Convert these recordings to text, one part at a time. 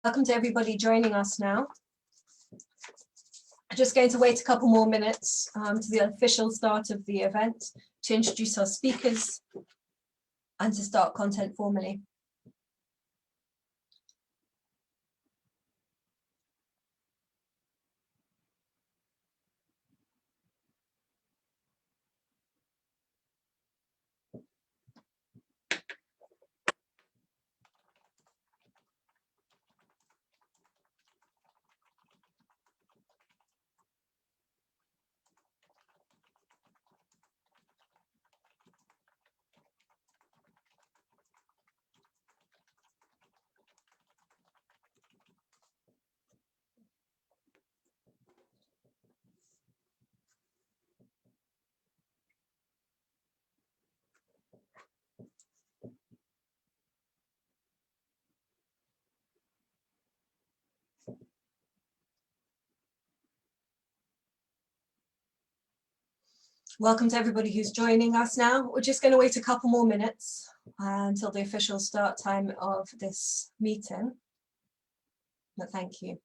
Welcome to everybody joining us now. I'm just going to wait a couple more minutes to the official start of the event to introduce our speakers and to start content formally. Welcome to everybody who's joining us now. We're just going to wait a couple more minutes until the official start time of this meeting. But thank you.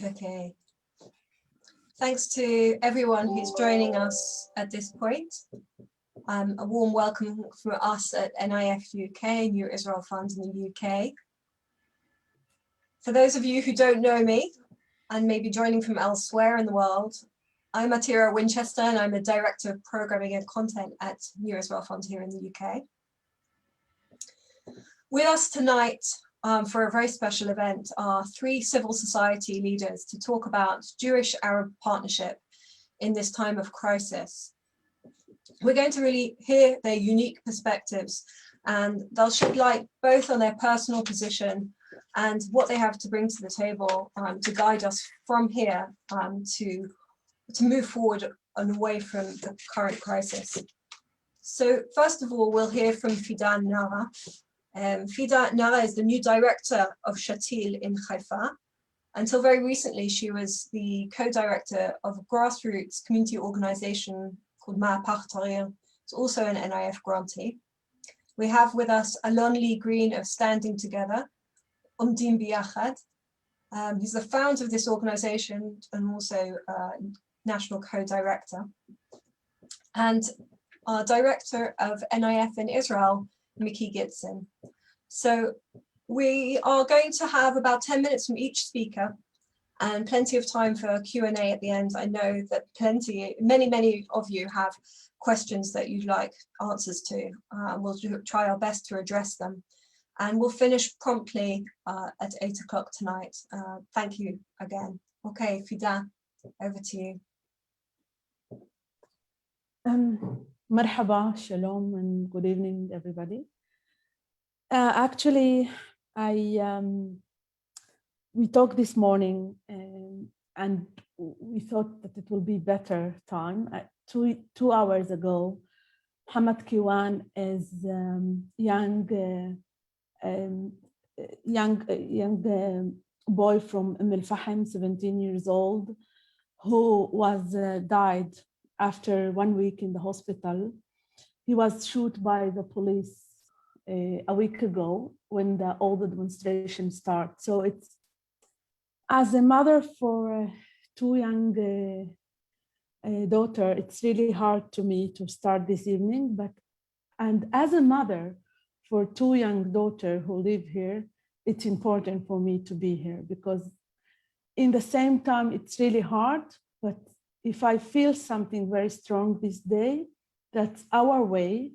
Okay. Thanks to everyone who's joining us at this point. A warm welcome from us at NIF UK, New Israel Fund in the UK. For those of you who don't know me and may be joining from elsewhere in the world, I'm Atira Winchester and I'm a Director of Programming and Content at New Israel Fund here in the UK. With us tonight for a very special event are three civil society leaders to talk about Jewish-Arab partnership in this time of crisis. We're going to really hear their unique perspectives and they'll shed light both on their personal position and what they have to bring to the table to guide us from here to move forward and away from the current crisis. So first of all, we'll hear from Fida Nara. Fida Nara is the new director of Shatil in Haifa. Until very recently, she was the co-director of a grassroots community organization called Mahapach Taghir. It's also an NIF grantee. We have with us Alon-Lee Green of Standing Together, Umdim Biyachad. He's the founder of this organization and also national co-director. And our director of NIF in Israel, Mickey Gitzin. So we are going to have about 10 minutes from each speaker and plenty of time for Q&A at the end. I know that many of you have questions that you'd like answers to. We'll try our best to address them. And we'll finish promptly at 8 o'clock tonight. Thank you again. Okay, Fida, over to you. Marhaba, shalom, and good evening, everybody. Actually, we talked this morning and we thought that it will be better time. 2 hours ago, Muhammad Kiwan is young boy from Al-Fahim, 17 years old, who was died after 1 week in the hospital. he was shot by the police a week ago when all the demonstrations start. So it's, as a mother for two young daughter, it's really hard to me to start this evening, and as a mother for two young daughters who live here, it's important for me to be here, because in the same time, it's really hard, but if I feel something very strong this day, that's our way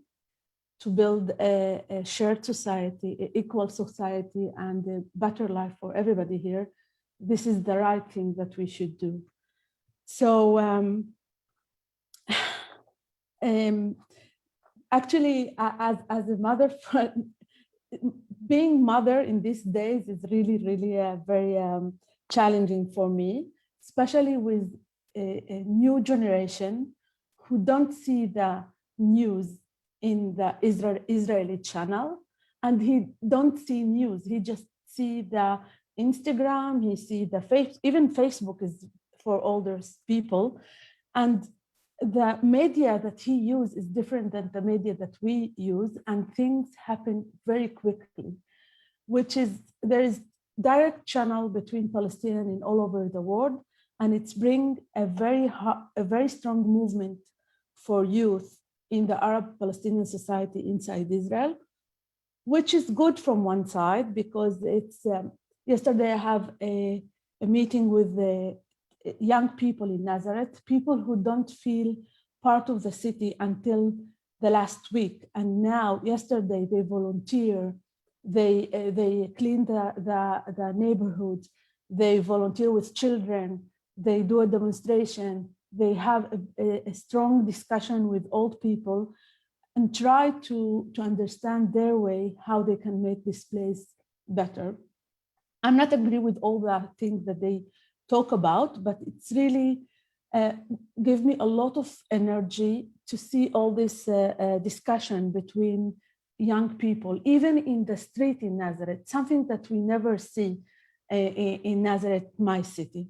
to build a shared society, an equal society, and a better life for everybody here. This is the right thing that we should do. So actually, as a mother, being mother in these days is really, really very challenging for me, especially with a new generation who don't see the news in the Israeli channel, and he don't see news. He just see the Instagram, he see the even Facebook is for older people, and the media that he uses is different than the media that we use, and things happen very quickly, which is, there is direct channel between Palestinians in all over the world, and it's bring a very strong movement for youth in the Arab Palestinian society inside Israel, which is good from one side, because it's, yesterday I have a meeting with the young people in Nazareth, people who don't feel part of the city until the last week. And now, yesterday, they volunteer, they clean the neighborhood, they volunteer with children, they do a demonstration, they have a strong discussion with old people, and try to understand their way, how they can make this place better. I'm not agree with all the things that they talk about, but it's really give me a lot of energy to see all this discussion between young people, even in the street in Nazareth, something that we never see in Nazareth, my city.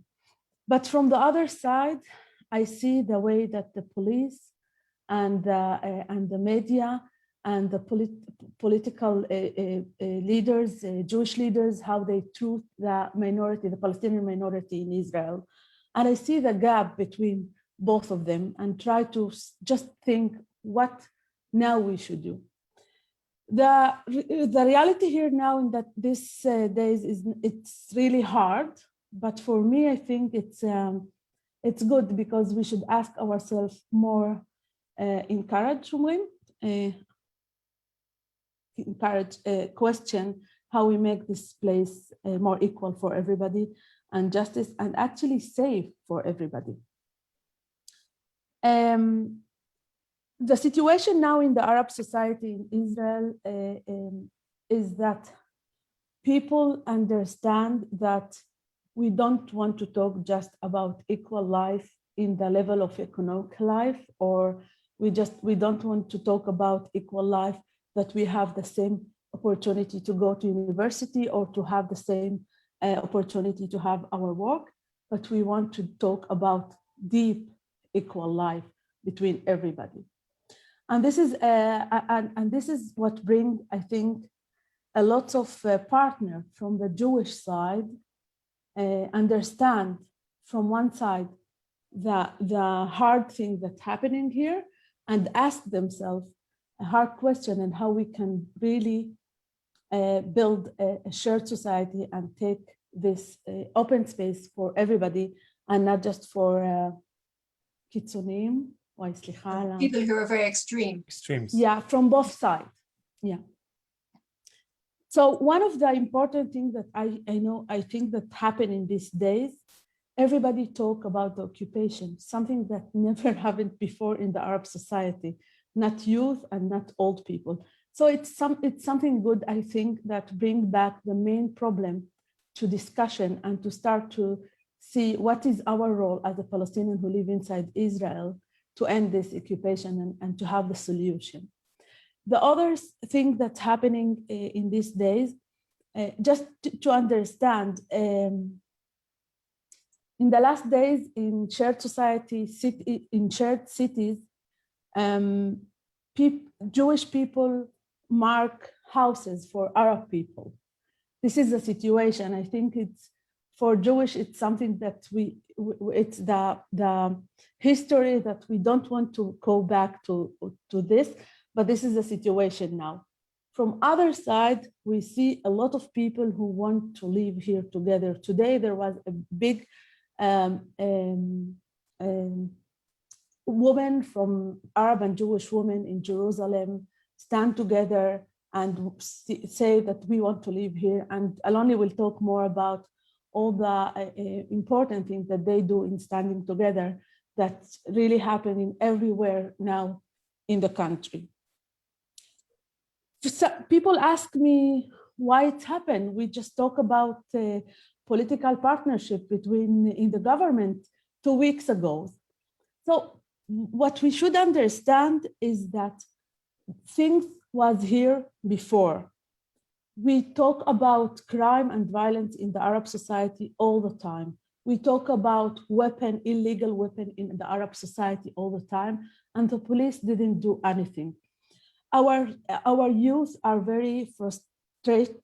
But from the other side, I see the way that the police and the media and the political leaders, Jewish leaders, how they treat the minority, the Palestinian minority in Israel. And I see the gap between both of them and try to just think what now we should do. The reality here now in that this days is, it's really hard, but for me, I think it's good, because we should ask ourselves more encourage question how we make this place more equal for everybody, and justice, and actually safe for everybody. The situation now in the Arab society in Israel is that people understand that we don't want to talk just about equal life in the level of economic life, or we don't want to talk about equal life that we have the same opportunity to go to university or to have the same opportunity to have our work, but we want to talk about deep equal life between everybody. And this is what brings, I think, a lot of partners from the Jewish side understand from one side the hard thing that's happening here, and ask themselves a hard question, and how we can really build a shared society and take this open space for everybody, and not just for kitzonim. People who are very extreme. Extremes. Yeah, from both sides. Yeah. So one of the important things that I think that happened in these days, everybody talk about the occupation, something that never happened before in the Arab society, not youth and not old people. So it's something good, I think, that bring back the main problem to discussion, and to start to see what is our role as a Palestinian who live inside Israel to end this occupation and to have the solution. The other thing that's happening in these days, just to understand, in the last days in shared society, in shared cities, Jewish people mark houses for Arab people. This is the situation. I think it's for Jewish, it's something that it's the history that we don't want to go back to this, but this is the situation now. From other side, we see a lot of people who want to live here together. Today, there was a big women from Arab and Jewish women in Jerusalem stand together and say that we want to live here. And Alon-Lee will talk more about all the important things that they do in standing together that's really happening everywhere now in the country. So people ask me why it happened. We just talk about political partnership in the government 2 weeks ago. So what we should understand is that things was here before. We talk about crime and violence in the Arab society all the time. We talk about illegal weapon in the Arab society all the time, and the police didn't do anything. Our youth are very frustrated.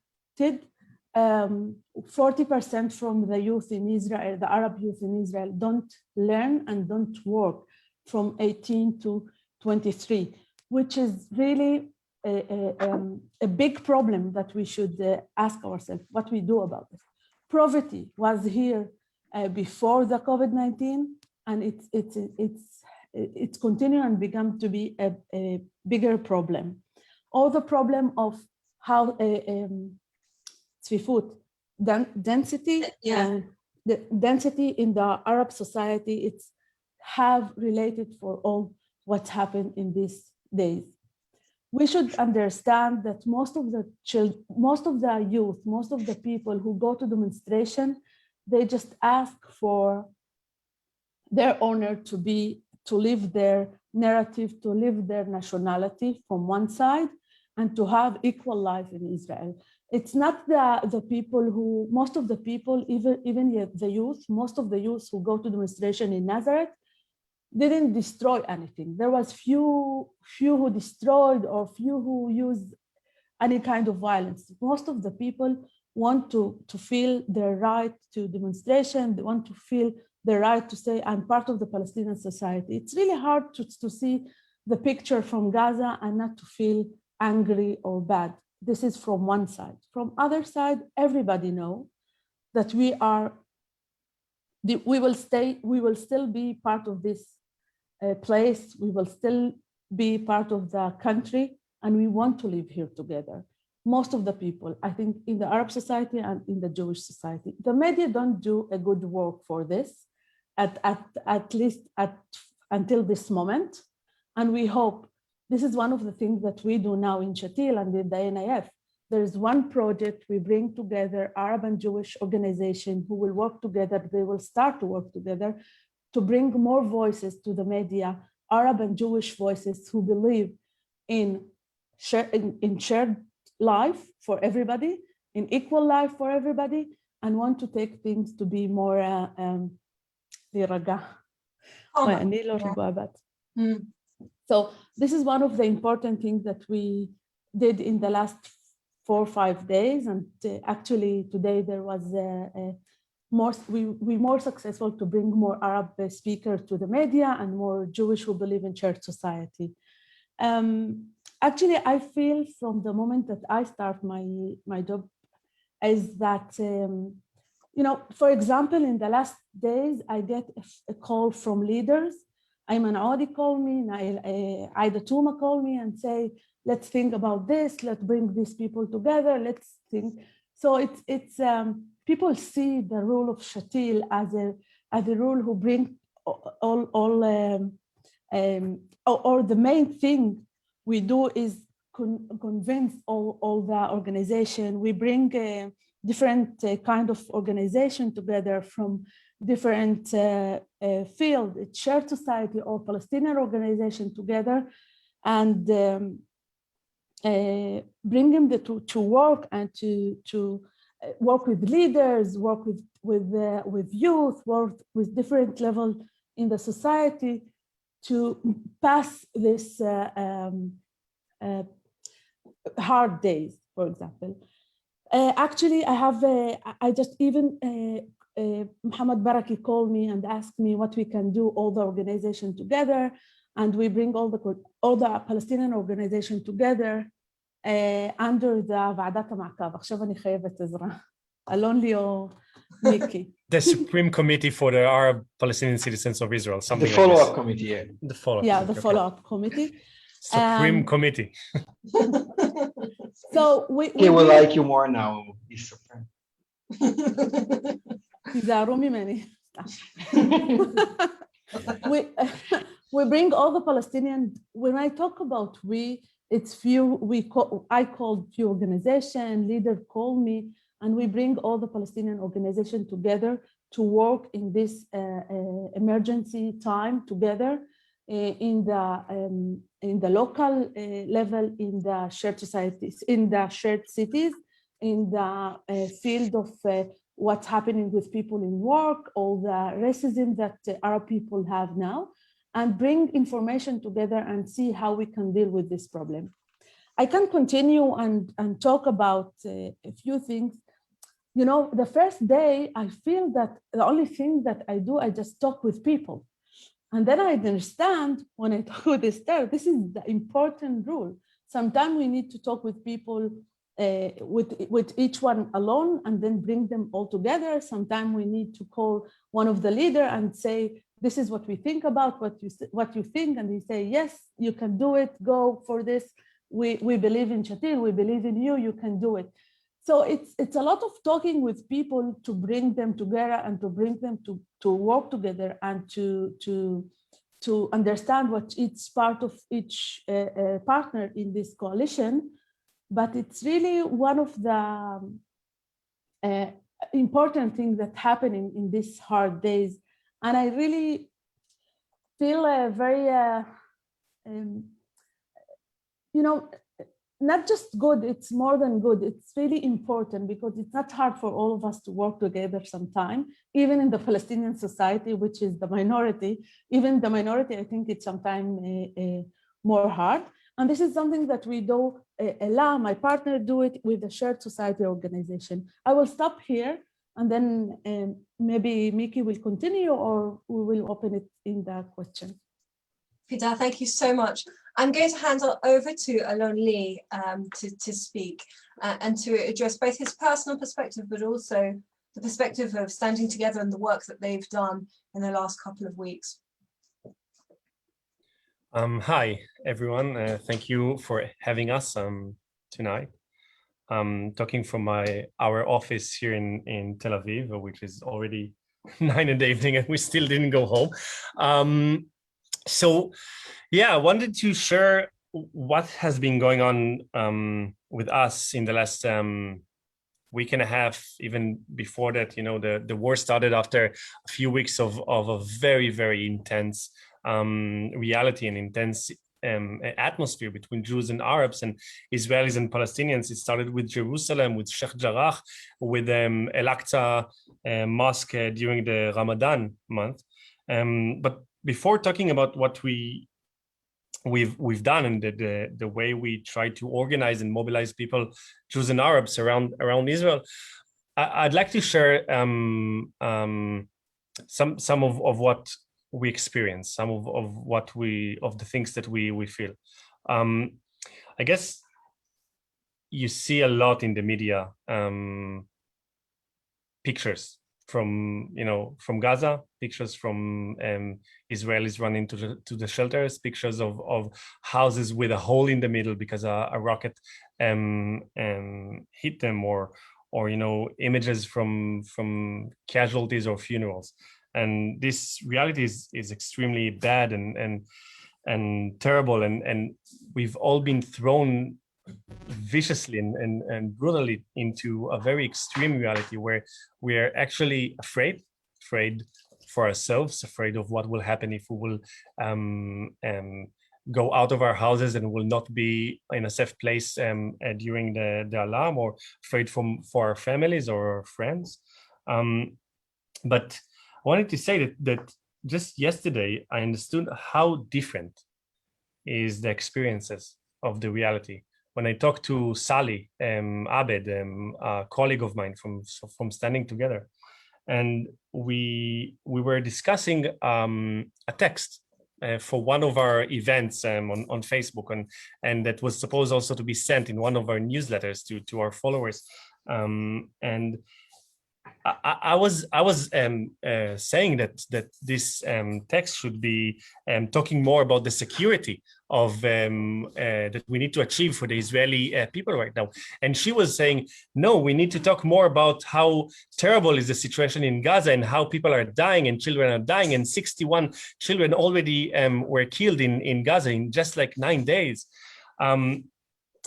40% from the youth in Israel, the Arab youth in Israel, don't learn and don't work from 18 to 23, which is really a big problem that we should ask ourselves what we do about this. Poverty was here before the COVID-19, and it's continued and begun to be a bigger problem. Or the problem of how density, the density in the Arab society, it's have related for all what's happened in these days. We should understand that most of the youth, most of the people who go to demonstration, they just ask for their honor to live their narrative, to live their nationality from one side, and to have equal life in Israel. It's not the people who, most of the people, even the youth, most of the youth who go to demonstration in Nazareth, didn't destroy anything. There was few who destroyed or few who used any kind of violence. Most of the people want to feel their right to demonstration. They want to feel the right to say, I'm part of the Palestinian society. It's really hard to see the picture from Gaza and not to feel angry or bad. This is from one side. From other side, everybody know that we will still be part of this place. We will still be part of the country, and we want to live here together. Most of the people, I think, in the Arab society and in the Jewish society, the media don't do a good work for this, at least until this moment. And we hope, this is one of the things that we do now in Shatil and in the NIF. There is one project we bring together Arab and Jewish organizations who will work together. They will start to work together to bring more voices to the media, Arab and Jewish voices who believe in shared life for everybody, in equal life for everybody, and want to take things to be more So this is one of the important things that we did in the last 4 or 5 days, and actually today there was we more successful to bring more Arab speakers to the media and more Jewish who believe in shared society. Actually, I feel from the moment that I start my job is that, for example, in the last days, I get a call from leaders. Ayman Audi called me, Aida Touma called me and say, let's think about this, let's bring these people together, let's think. So it's people see the role of Shatil as a role who bring or the main thing we do is convince all the organization. We bring different kind of organization together from different field, shared society or Palestinian organization together, and bring them to work and to work with leaders, work with youth, work with different levels in the society to pass this hard days, for example. Actually, I just even Muhammad Baraki called me and asked me what we can do, all the organization together, and we bring all the Palestinian organization together under the ועדת המעקב. עכשיו אני חייבת עזרה. Alon-Lee or Mickey. The Supreme Committee for the Arab Palestinian Citizens of Israel, something The follow-up like committee, yeah. The follow-up. Yeah, the follow-up committee. Supreme Committee. So He will like you more now, he's supreme. يزعروا مني. We bring all the Palestinian. When I talk about it's few. I called few organization leader called me, and we bring all the Palestinian organization together to work in this emergency time together in the local level, in the shared societies, in the shared cities, in the field of what's happening with people in work, all the racism that Arab people have now, and bring information together and see how we can deal with this problem. I can continue and talk about a few things. You know, the first day, I feel that the only thing that I do, I just talk with people. And then I understand when I talk with Esther, this is the important rule. Sometimes we need to talk with people with each one alone and then bring them all together. Sometimes we need to call one of the leader and say, this is what we think about, what you think. And he say, yes, you can do it, go for this. We believe in Shatil, we believe in you, you can do it. So it's a lot of talking with people to bring them together and to bring them to work together and to understand what each part of each partner in this coalition. But it's really one of the important things that happening in these hard days. And I really feel very, not just good, it's more than good. It's really important because it's not hard for all of us to work together sometime, even in the Palestinian society, which is the minority. Even the minority, I think it's sometimes more hard. And this is something that we do, Ella, my partner, do it with the Shared Society organization. I will stop here and then maybe Mickey will continue or we will open it in the question. Fida, thank you so much. I'm going to hand it over to Alon-Lee to speak and to address both his personal perspective, but also the perspective of standing together and the work that they've done in the last couple of weeks. Hi, everyone. Thank you for having us tonight. Talking from our office here in Tel Aviv, which is already 9 in the evening and we still didn't go home. So yeah, I wanted to share what has been going on with us in the last week and a half. Even before that, you know, the war started after a few weeks of a very, very intense reality and intense atmosphere between Jews and Arabs and Israelis and Palestinians. It started with Jerusalem, with Sheikh Jarrah, with Al-Aqsa Mosque during the Ramadan month. But before talking about what we've done and the way we try to organize and mobilize people, Jews and Arabs around Israel, I'd like to share some of what we experience, some of the things that we feel. I guess you see a lot in the media pictures from Gaza, pictures from Israelis running to the shelters, pictures of houses with a hole in the middle because a rocket hit them, or images from casualties or funerals. And this reality is extremely bad and terrible, and we've all been thrown viciously and brutally into a very extreme reality where we are actually afraid for ourselves, afraid of what will happen if we will go out of our houses and will not be in a safe place during the alarm, or afraid for our families or our friends. But I wanted to say that just yesterday I understood how different is the experiences of the reality. When I talked to Sally Abed, a colleague of mine from Standing Together, and we were discussing a text for one of our events on Facebook, and that was supposed also to be sent in one of our newsletters to our followers. And I was saying that this text should be talking more about the security of that we need to achieve for the Israeli people right now. And she was saying, no, we need to talk more about how terrible is the situation in Gaza and how people are dying and children are dying. And 61 children already were killed in Gaza in just like 9 days. And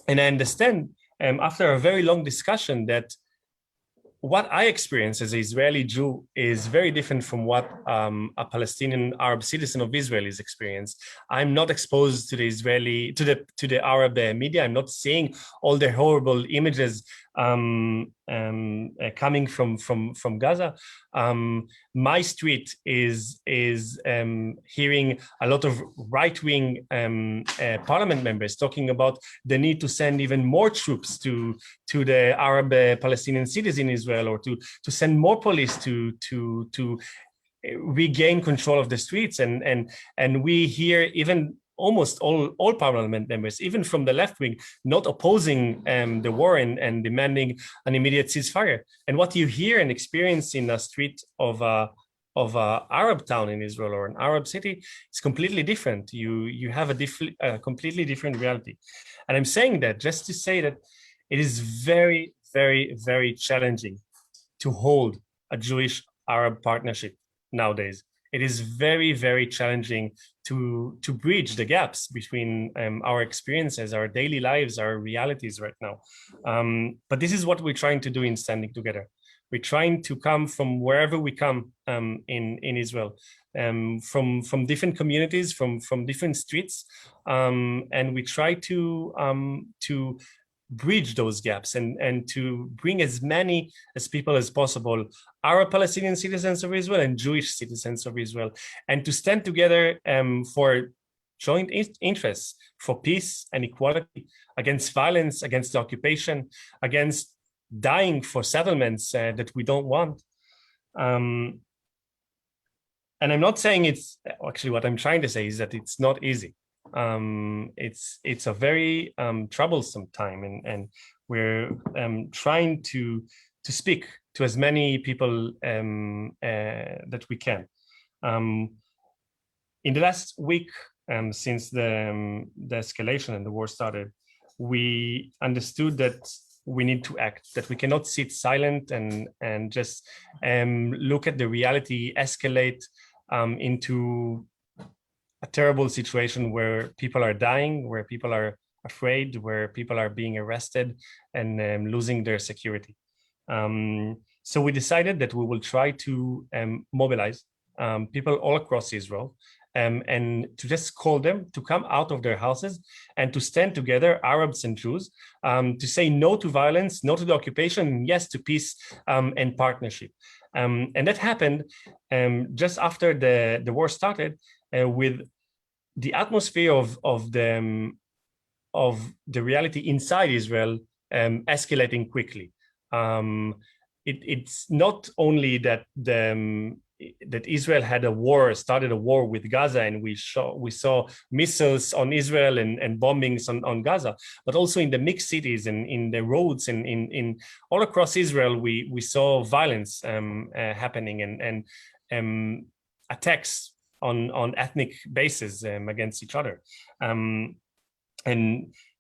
I understand after a very long discussion that what I experience as an Israeli Jew is very different from what a Palestinian Arab citizen of Israel is experienced. I'm not exposed to the Arab media. I'm not seeing all the horrible images coming from Gaza. My street is hearing a lot of right-wing parliament members talking about the need to send even more troops to the Arab Palestinian cities in Israel, or to send more police to regain control of the streets. And we hear even almost all parliament members, even from the left wing, not opposing the war and demanding an immediate ceasefire. And what you hear and experience in a street of a Arab town in Israel or an Arab city is completely different. You have a completely different reality. And I'm saying that just to say that it is very, very, very challenging to hold a Jewish-Arab partnership nowadays. It is very, very challenging to bridge the gaps between our experiences, our daily lives, our realities right now. But this is what we're trying to do in Standing Together. We're trying to come from wherever we come in Israel, from different communities, from different streets, and we try to bridge those gaps and to bring as many as people as possible, Arab Palestinian citizens of Israel and Jewish citizens of Israel, and to stand together for joint interests, for peace and equality, against violence, against the occupation, against dying for settlements that we don't want. And I'm not saying it's, actually what I'm trying to say is that it's not easy. It's a very troublesome time, and we're trying to speak to as many people that we can. In the last week, since the escalation and the war started, we understood that we need to act, that we cannot sit silent and just look at the reality escalate into a terrible situation where people are dying, where people are afraid, where people are being arrested and losing their security. So we decided that we will try to mobilize people all across Israel and to just call them to come out of their houses and to stand together, Arabs and Jews, to say no to violence, no to the occupation, and yes to peace and partnership. And that happened just after the war started, with the atmosphere of the reality inside Israel escalating quickly. It's not only that that Israel had started a war with Gaza, and we saw missiles on Israel and bombings on Gaza, but also in the mixed cities and in the roads and in all across Israel, we saw violence happening and attacks on ethnic basis against each other. And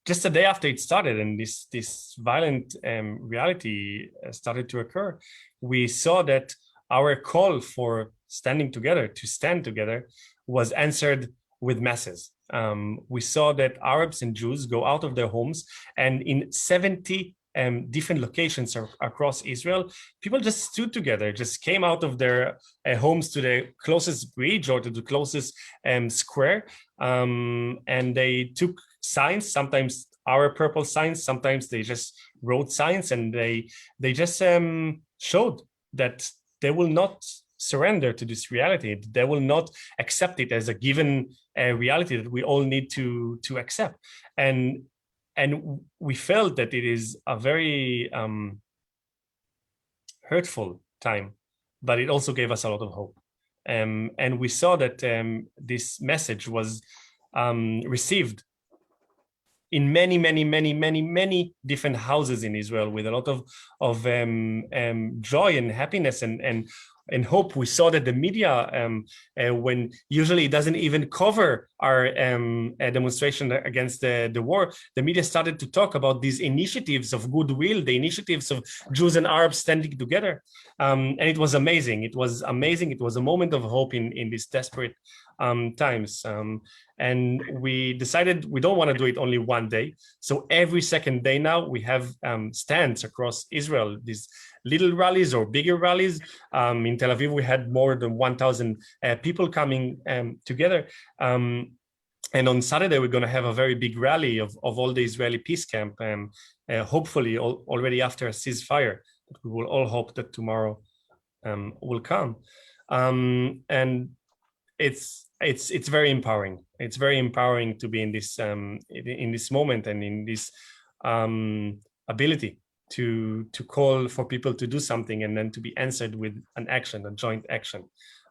just a day after it started and this violent reality started to occur, we saw that our call for standing together, to stand together, was answered with masses. We saw that Arabs and Jews go out of their homes, and in 70 different locations across Israel, people just stood together, just came out of their homes to the closest bridge or to the closest square, and they took signs, sometimes our purple signs, sometimes they just wrote signs, and they just showed that they will not surrender to this reality. They will not accept it as a given reality that we all need to accept. And we felt that it is a very hurtful time, but it also gave us a lot of hope. And we saw that this message was received in many different houses in Israel with a lot of joy and happiness and hope. We saw that the media, when usually it doesn't even cover our demonstration against the war, the media started to talk about these initiatives of goodwill, the initiatives of Jews and Arabs standing together. And it was amazing. It was amazing. It was a moment of hope in these desperate times. And we decided we don't want to do it only one day. So every second day now, we have stands across Israel, these little rallies or bigger rallies. In Tel Aviv, we had more than 1,000 people coming together. And on Saturday, we're going to have a very big rally of all the Israeli peace camp, hopefully already after a ceasefire. But we will all hope that tomorrow will come. And it's very empowering. It's very empowering to be in this moment and in this ability to call for people to do something and then to be answered with an action, a joint action.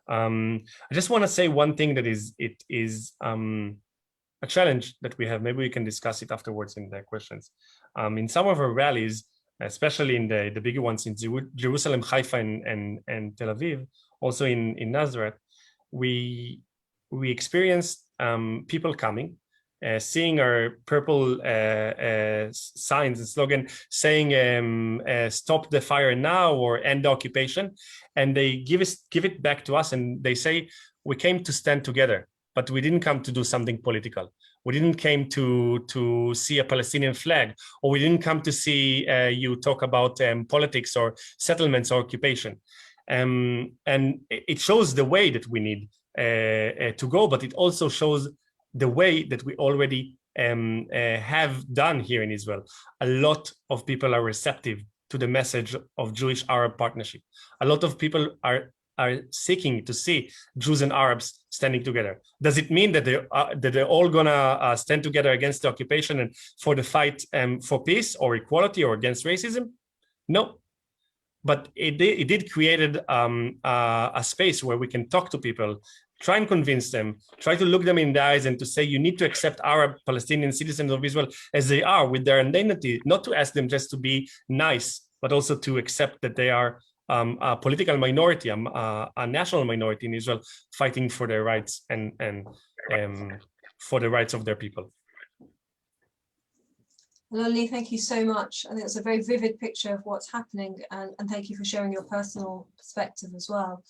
I just want to say one thing that it is a challenge that we have. Maybe we can discuss it afterwards in the questions. In some of our rallies, especially in the bigger ones in Jerusalem, Haifa, and Tel Aviv, also in Nazareth, we experienced people coming, seeing our purple signs and slogan saying stop the fire now or end the occupation, and they give it back to us and they say we came to stand together, but we didn't come to do something political. We didn't came to see a Palestinian flag, or we didn't come to see you talk about politics or settlements or occupation. And it shows the way that we need to go, but it also shows the way that we already have done here in Israel. A lot of people are receptive to the message of Jewish-Arab partnership. A lot of people are seeking to see Jews and Arabs standing together. Does it mean that they're all gonna stand together against the occupation and for the fight for peace or equality or against racism? No. But it did create a space where we can talk to people, try and convince them, try to look them in the eyes and to say, you need to accept Arab Palestinian citizens of Israel as they are with their identity, not to ask them just to be nice, but also to accept that they are a political minority, a national minority in Israel fighting for their rights and for the rights of their people. Alon-Lee, thank you so much. I think it's a very vivid picture of what's happening, and thank you for sharing your personal perspective as well.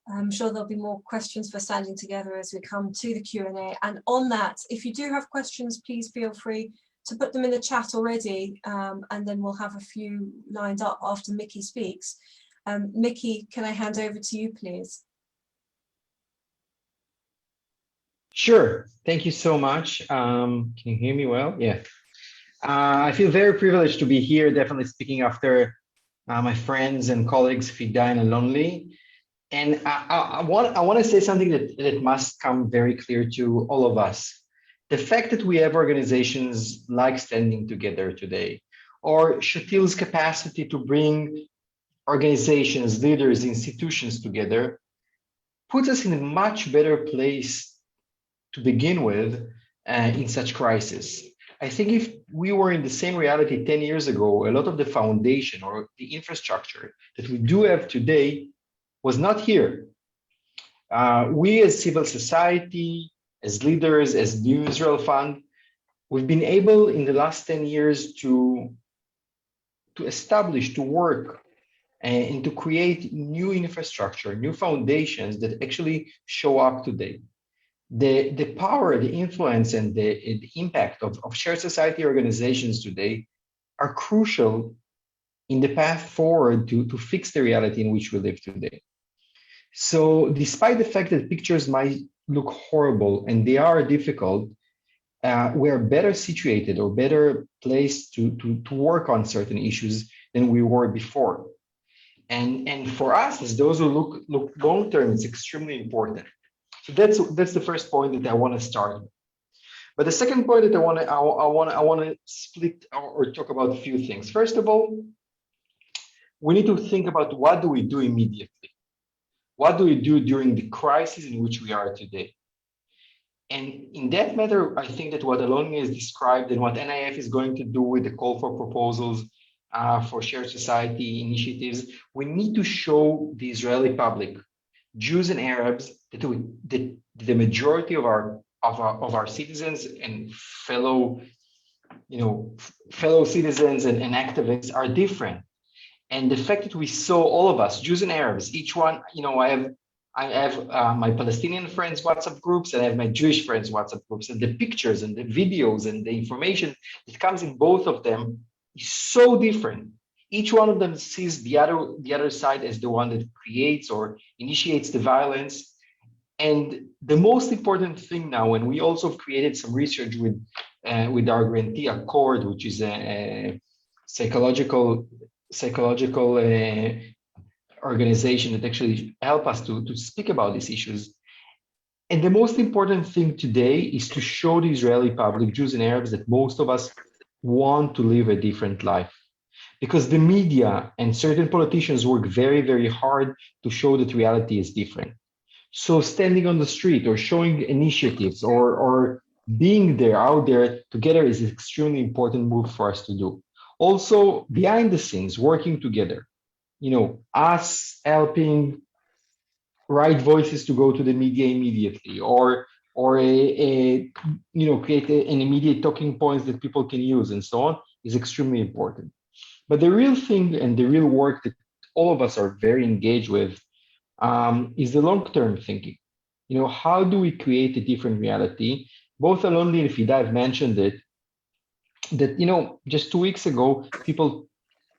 I'm sure there'll be more questions for standing together as we come to the Q&A. And on that, if you do have questions, please feel free to put them in the chat already, and then we'll have a few lined up after Mickey speaks. Mickey, can I hand over to you, please? Sure. Thank you so much. Can you hear me well? Yeah. I feel very privileged to be here, definitely speaking after my friends and colleagues, Fida and Alon-Lee. And I want to say something that must come very clear to all of us. The fact that we have organizations like Standing Together today, or Shatil's capacity to bring organizations, leaders, institutions together, puts us in a much better place to begin with in such crisis. I think if we were in the same reality 10 years ago, a lot of the foundation or the infrastructure that we do have today was not here. We as civil society, as leaders, as New Israel Fund, we've been able in the last 10 years to establish, to work, and to create new infrastructure, new foundations that actually show up today. The power, the influence, and the impact of shared society organizations today are crucial in the path forward to fix the reality in which we live today. So despite the fact that pictures might look horrible and they are difficult, we're better situated or better placed to work on certain issues than we were before. And for us, as those who look long term, it's extremely important. So that's the first point that I want to start with. But the second point that I want to split or talk about a few things. First of all, we need to think about what do we do immediately? What do we do during the crisis in which we are today? And in that matter, I think that what Alon-Lee has described and what NIF is going to do with the call for proposals for shared society initiatives, we need to show the Israeli public, Jews and Arabs, that the majority of our citizens and fellow citizens and activists are different. And the fact that we saw all of us, Jews and Arabs, each one, I have my Palestinian friends WhatsApp groups, and I have my Jewish friends WhatsApp groups, and the pictures and the videos and the information that comes in both of them is so different. Each one of them sees the other side as the one that creates or initiates the violence. And the most important thing now, and we also created some research with our grantee Accord, which is a psychological organization that actually help us to speak about these issues. And the most important thing today is to show the Israeli public, Jews and Arabs, that most of us want to live a different life. Because the media and certain politicians work very, very hard to show that reality is different. So standing on the street or showing initiatives or being there, out there together is an extremely important move for us to do. Also, behind the scenes, working together, us helping right voices to go to the media immediately, or create an immediate talking points that people can use and so on is extremely important. But the real thing and the real work that all of us are very engaged with is the long-term thinking. How do we create a different reality? Both Alon-Lee and Fida have mentioned it, that, just 2 weeks ago, people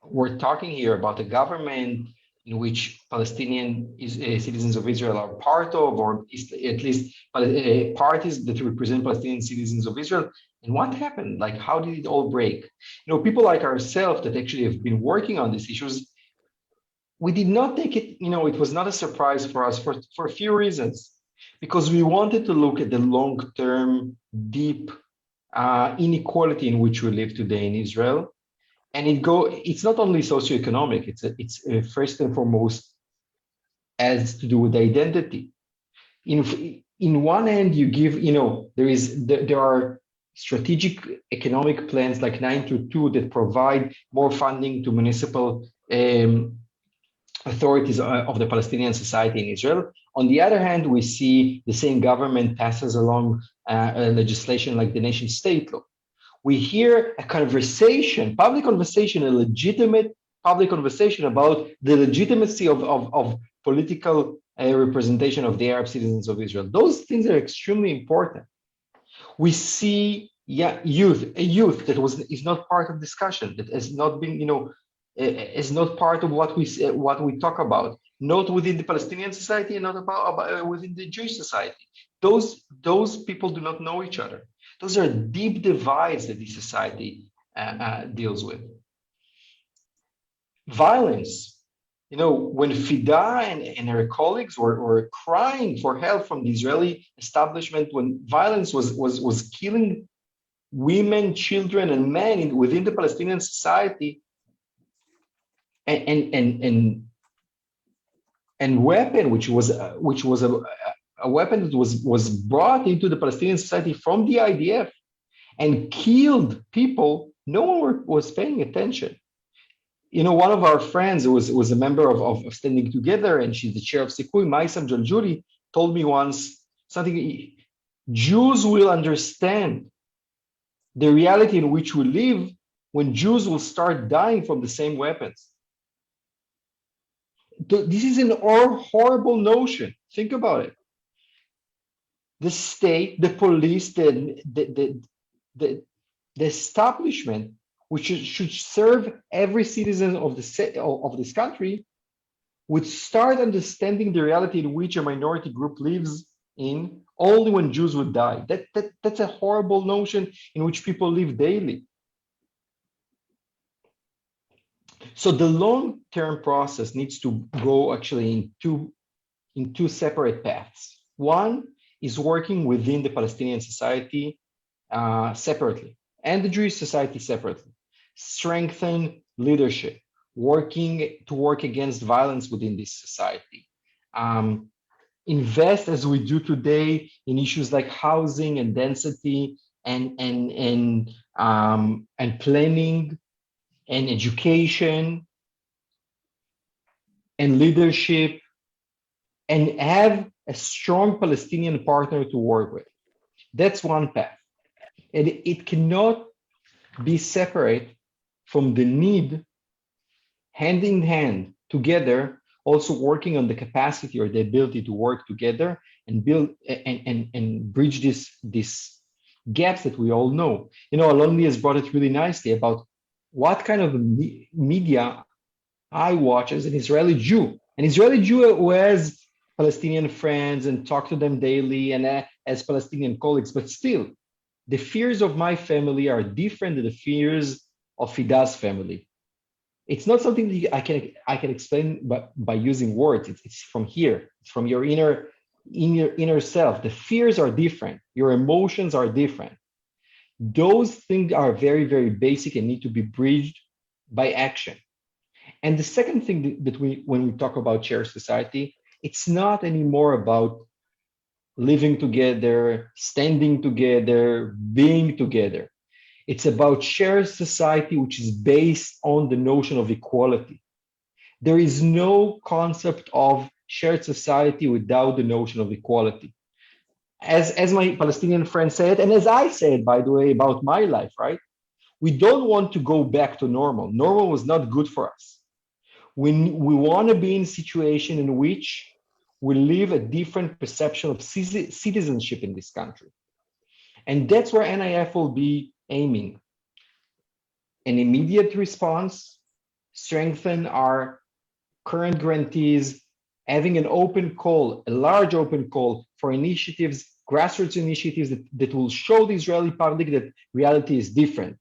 were talking here about a government in which Palestinian citizens of Israel are part of, or at least parties that represent Palestinian citizens of Israel. And what happened? Like, how did it all break? People like ourselves that actually have been working on these issues, we did not take it, it was not a surprise for us for a few reasons. Because we wanted to look at the long-term, deep inequality in which we live today in Israel. And it's not only socioeconomic, it's first and foremost has to do with identity. In one hand, you give, there are strategic economic plans like 922 that provide more funding to municipal authorities of the Palestinian society in Israel. On the other hand, we see the same government passes along legislation like the nation state law. We hear a conversation, public conversation, a legitimate public conversation about the legitimacy of political representation of the Arab citizens of Israel. Those things are extremely important. We see a youth that is not part of discussion, that has not been, is not part of what we talk about, not within the Palestinian society and not about within the Jewish society. Those people do not know each other. Those are deep divides that this society deals with. Violence. When Fida and her colleagues were crying for help from the Israeli establishment, when violence was killing women, children, and men within the Palestinian society, and weapon, which was a weapon that was brought into the Palestinian society from the IDF and killed people, no one was paying attention. One of our friends who was a member of Standing Together, and she's the chair of Sikui, Maisam Jaljuri, told me once something: Jews will understand the reality in which we live when Jews will start dying from the same weapons. This is an horrible notion. Think about it. The state, the police, the establishment, which should serve every citizen of this country, would start understanding the reality in which a minority group lives in only when Jews would die. That's a horrible notion in which people live daily. So the long-term process needs to go actually in two separate paths. One is working within the Palestinian society separately and the Jewish society separately. Strengthen leadership, working to work against violence within this society. Invest as we do today in issues like housing and density and planning and education and leadership, and have a strong Palestinian partner to work with. That's one path. And it cannot be separate from the need, hand in hand, together, also working on the capacity or the ability to work together and build and bridge this gaps that we all know. You know, Alon-Lee has brought it really nicely about what kind of media I watch as an Israeli Jew who has Palestinian friends and talk to them daily and as Palestinian colleagues, but still, the fears of my family are different than the fears of Fida's family. It's not something that I can explain by using words. It's from here. It's from your inner self. The fears are different. Your emotions are different. Those things are very, very basic and need to be bridged by action. And the second thing that when we talk about shared society, it's not anymore about living together, standing together, being together. It's about shared society, which is based on the notion of equality. There is no concept of shared society without the notion of equality. As my Palestinian friend said, and as I said, by the way, about my life, right? We don't want to go back to normal. Normal was not good for us. We want to be in a situation in which we live a different perception of citizenship in this country. And that's where NIF will be aiming. An immediate response, strengthen our current grantees, having an open call, a large open call for initiatives, grassroots initiatives that will show the Israeli public that reality is different.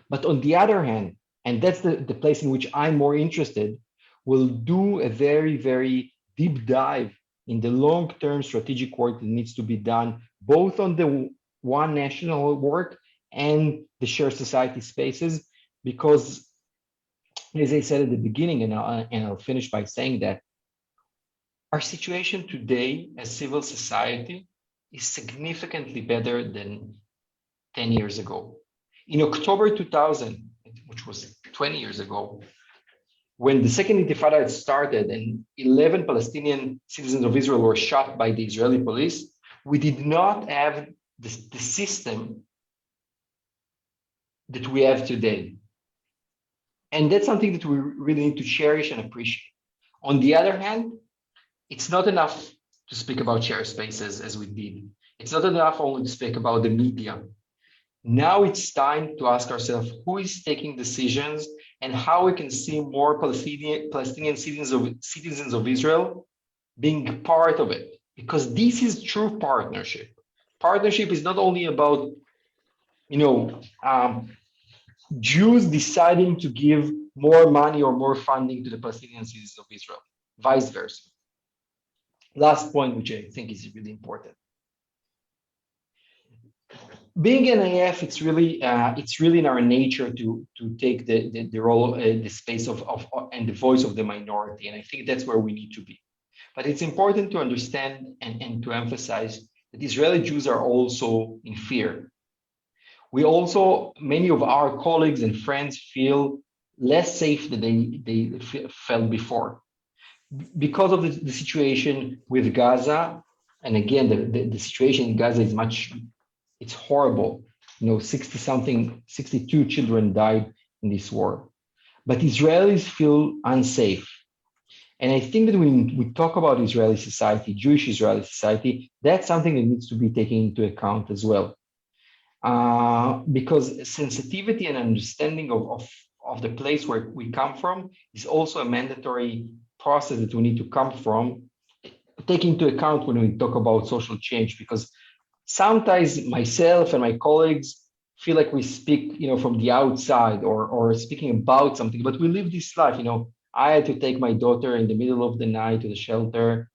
But on the other hand, and that's the place in which I'm more interested, we'll do a very, very deep dive in the long-term strategic work that needs to be done, both on the one national work and the shared society spaces, because as I said at the beginning, and I'll finish by saying that our situation today as civil society is significantly better than 10 years ago. In October 2000, which was 20 years ago, when the second Intifada had started and 11 Palestinian citizens of Israel were shot by the Israeli police, we did not have the system that we have today. And that's something that we really need to cherish and appreciate. On the other hand, it's not enough to speak about shared spaces as we did. It's not enough only to speak about the media. Now it's time to ask ourselves who is taking decisions and how we can see more Palestinian citizens of Israel being part of it. Because this is true partnership. Partnership is not only about, Jews deciding to give more money or more funding to the Palestinian citizens of Israel, vice versa. Last point, which I think is really important. Being NIF, it's really in our nature to take the role, the space of and the voice of the minority, and I think that's where we need to be. But it's important to understand and to emphasize that Israeli Jews are also in fear. We also, many of our colleagues and friends feel less safe than they felt before because of the situation with Gaza. And again, the situation in Gaza is it's horrible. 62 children died in this war. But Israelis feel unsafe. And I think that when we talk about Israeli society, Jewish Israeli society, that's something that needs to be taken into account as well. Because sensitivity and understanding of the place where we come from is also a mandatory process that we need to take into account when we talk about social change, because sometimes myself and my colleagues feel like we speak, from the outside or speaking about something, but we live this life. I had to take my daughter in the middle of the night to the shelter.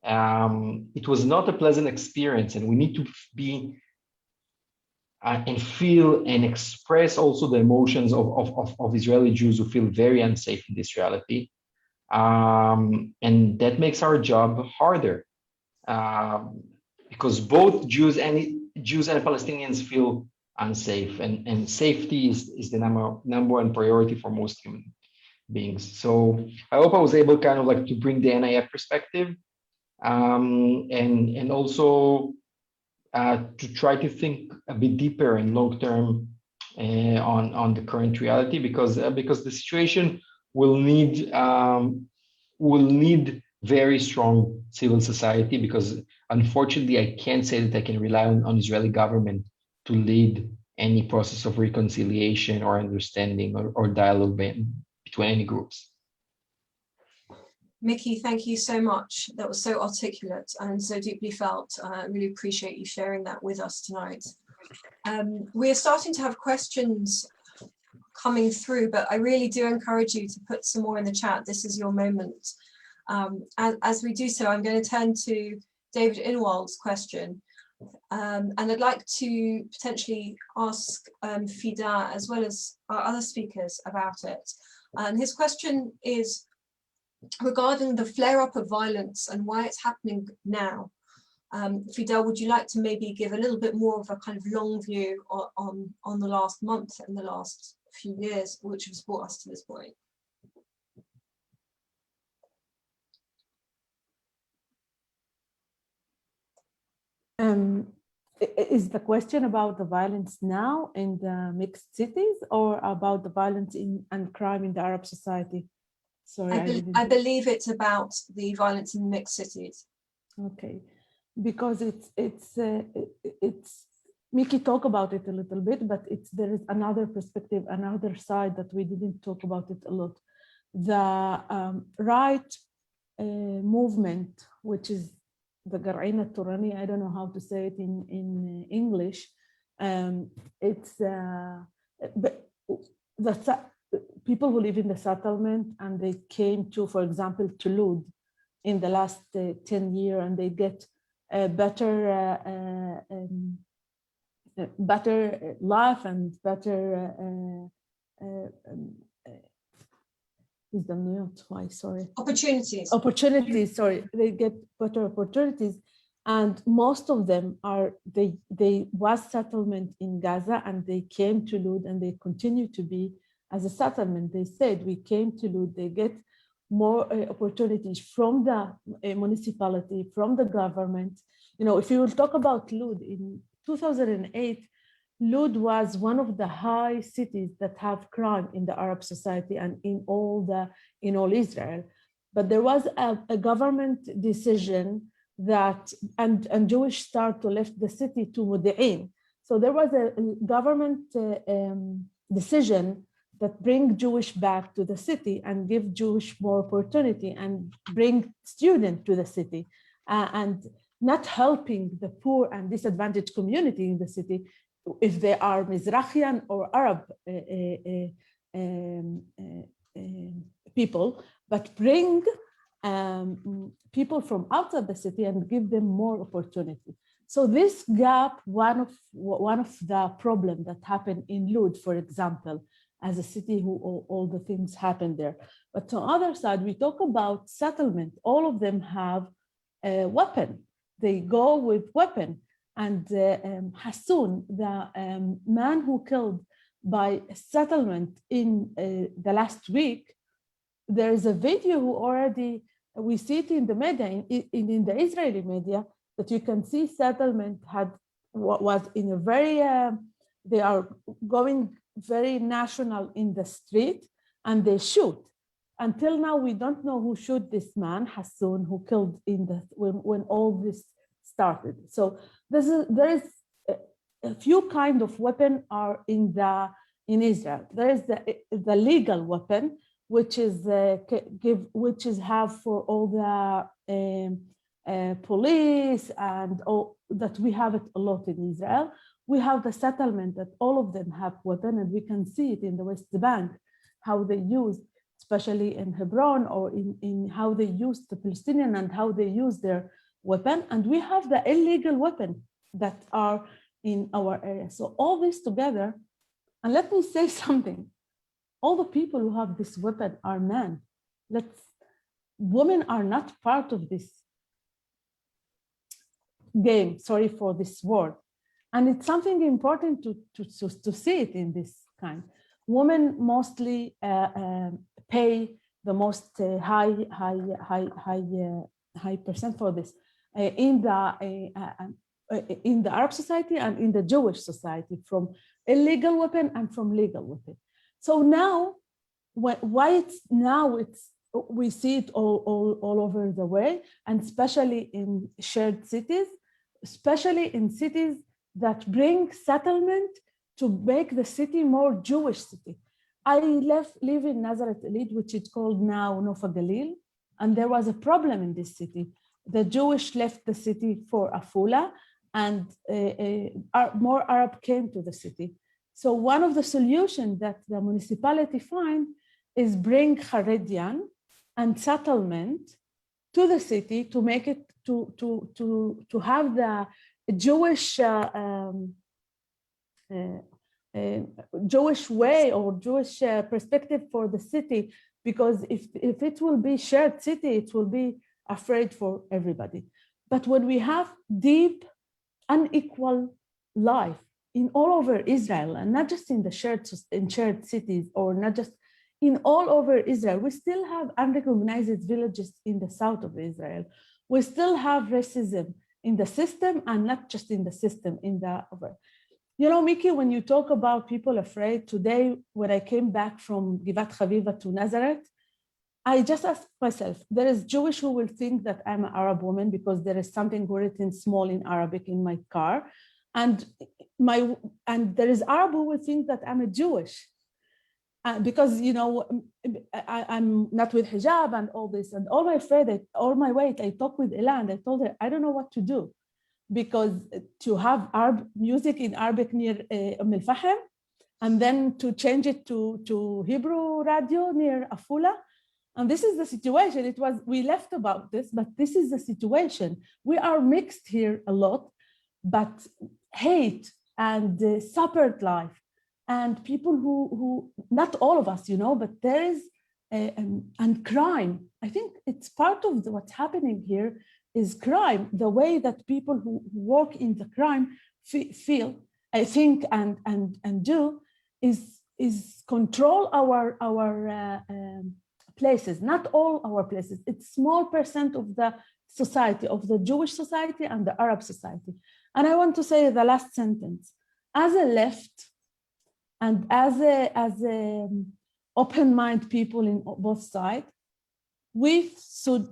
It was not a pleasant experience, and we need to be and feel and express also the emotions of Israeli Jews who feel very unsafe in this reality. And that makes our job harder, because both Jews and Palestinians feel unsafe, and safety is the number one priority for most human beings. So I hope I was able kind of like to bring the NIF perspective, and also to try to think a bit deeper and long term on the current reality, because the situation will need very strong civil society, because unfortunately I can't say that I can rely on Israeli government to lead any process of reconciliation or understanding or dialogue between any groups. Mickey, thank you so much. That was so articulate and so deeply felt. I really appreciate you sharing that with us tonight. We're starting to have questions coming through, but I really do encourage you to put some more in the chat. This is your moment. As we do so, I'm going to turn to David Inwald's question. And I'd like to potentially ask Fida as well as our other speakers about it. And his question is regarding the flare-up of violence and why it's happening now. Fida, would you like to maybe give a little bit more of a kind of long view on the last month and the last few years, which has brought us to this point? Is the question about the violence now in the mixed cities, or about the violence and crime in the Arab society? Sorry, I believe it's about the violence in mixed cities. Okay, because it's Mickey talked about it a little bit, but there is another perspective, another side that we didn't talk about it a lot. The right movement, which is the Gar'in al-Turani, I don't know how to say it in English. It's people who live in the settlement, and they came to, for example, to Lud in the last 10 years, and they get a better life and better opportunities. Sorry, they get better opportunities, and most of them are they was settlement in Gaza, and they came to Lud, and they continue to be as a settlement. They said we came to Lud. They get more opportunities from the municipality, from the government. If you will talk about Lud in 2008. Lud was one of the high cities that have crime in the Arab society and in all Israel. But there was a government decision that, and Jewish start to left the city to Modi'in. So there was a government decision that bring Jewish back to the city and give Jewish more opportunity and bring students to the city, and not helping the poor and disadvantaged community in the city, if they are Mizrahian or Arab people, but bring people from outside the city and give them more opportunity. So this gap, one of the problems that happened in Lud, for example, as a city who all the things happen there. But on the other side, we talk about settlement. All of them have a weapon. They go with weapon. And Hassoun, the man who killed by settlement in the last week, there is a video who already, we see it in the media, in the Israeli media, that you can see settlement was in a very, they are going very national in the street, and they shoot. Until now, we don't know who shot this man, Hassoun, who killed when all this started. So there is a few kind of weapon are in Israel. There is the legal weapon, which is have for all the police and all that. We have it a lot in Israel. We have the settlement that all of them have weapons, and we can see it in the West Bank, how they use, especially in Hebron, or in how they use the Palestinian and how they use their weapon. And we have the illegal weapons that are in our area. So all this together, and let me say something, all the people who have this weapon are men. Women are not part of this game, sorry for this word. And it's something important to see it in this kind. Women mostly pay the most high percent for this in the Arab society and in the Jewish society, from illegal weapon and from legal weapon. So now, we see it all over the way, and especially in shared cities, especially in cities that bring settlement to make the city more Jewish city. I live in Nazareth Elite, which is called now Nofa Galil, and there was a problem in this city. The Jewish left the city for Afula, and more Arab came to the city. So one of the solutions that the municipality find is bring Haredian and settlement to the city to make it to have the Jewish Jewish way or Jewish perspective for the city, because if it will be shared city, it will be afraid for everybody. But when we have deep, unequal life in all over Israel, and not just in the shared cities, or not just in all over Israel, we still have unrecognized villages in the south of Israel. We still have racism in the system, and not just in the system, in the over. You know, Miki, when you talk about people afraid, today, when I came back from Givat Chaviva to Nazareth, I just asked myself, there is Jewish who will think that I'm an Arab woman because there is something written small in Arabic in my car. And there is Arab who will think that I'm a Jewish. Because, you know, I'm not with hijab and all this, and all my weight, I talked with Ella and I told her, I don't know what to do, because to have Arab music in Arabic near Al-Fahm, and then to change it to Hebrew radio near Afula. And this is the situation. We left about this, but this is the situation. We are mixed here a lot, but hate and separate life, and people who not all of us, you know, but there is, and crime. I think it's part of what's happening here is crime. The way that people who work in the crime feel, I think, and do is control our places, not all our places. It's small percent of the society, of the Jewish society and the Arab society. And I want to say the last sentence, as a left, and as a open-minded people in both sides, we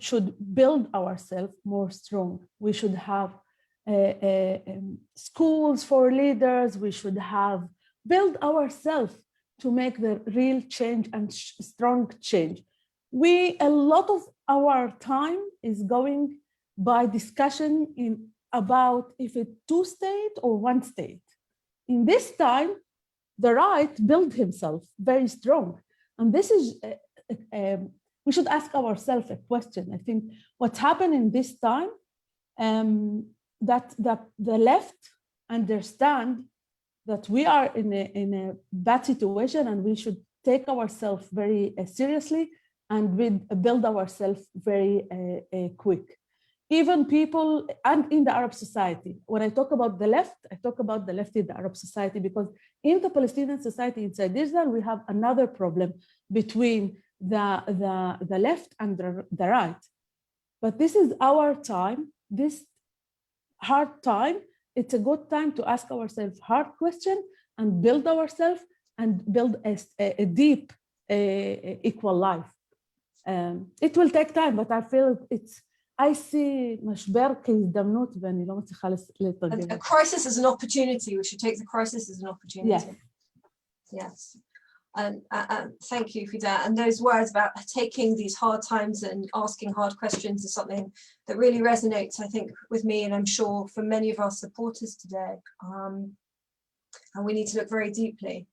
should build ourselves more strong. We should have schools for leaders. We should have build ourselves to make the real change and strong change. A lot of our time is going by discussion about if it's two-state or one state. In this time, the right built himself very strong. And this is, we should ask ourselves a question. I think what's happened in this time, that the left understand that we are in a bad situation, and we should take ourselves very seriously, and build ourselves very quick. Even people, and in the Arab society. When I talk about the left, I talk about the left in the Arab society, because in the Palestinian society inside Israel, we have another problem between the left and the right. But this is our time, this hard time. It's a good time to ask ourselves hard question and build ourselves and build a deep, equal life. It will take time, but I feel I see משבר כהזדמנות ואני לא מצליחה לתרגם. A crisis is an opportunity. We should take the crisis as an opportunity. Yes. And thank you, Fida. And those words about taking these hard times and asking hard questions is something that really resonates, I think, with me, and I'm sure for many of our supporters today. and we need to look very deeply.